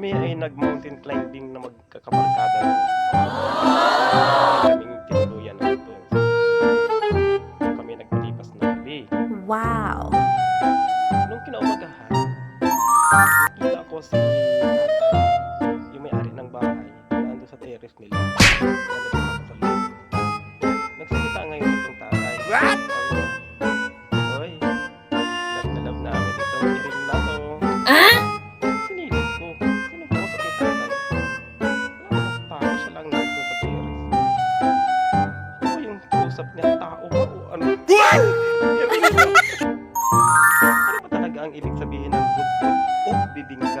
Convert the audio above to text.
kami ay nag-mountain climbing na magkakabarkada. Kaming tinuluyan na ito. Kami naglipas na gabi. Wow! Nung kinaumagahan, nakita ko si tatay, yung may-ari ng bahay, nando sa terrace nila. Nagsalita ngayon itong tatay. What? Hoy, love na love namin itong iring na to. Sinilip ko. Sino po sa kay tatay? Wala akong tao, siya lang nandun sa terrace. Ano yung kausap niya? Tao ba o ano? Iring na. Ano ba talaga ang ibig sabihin ng good o bibingka?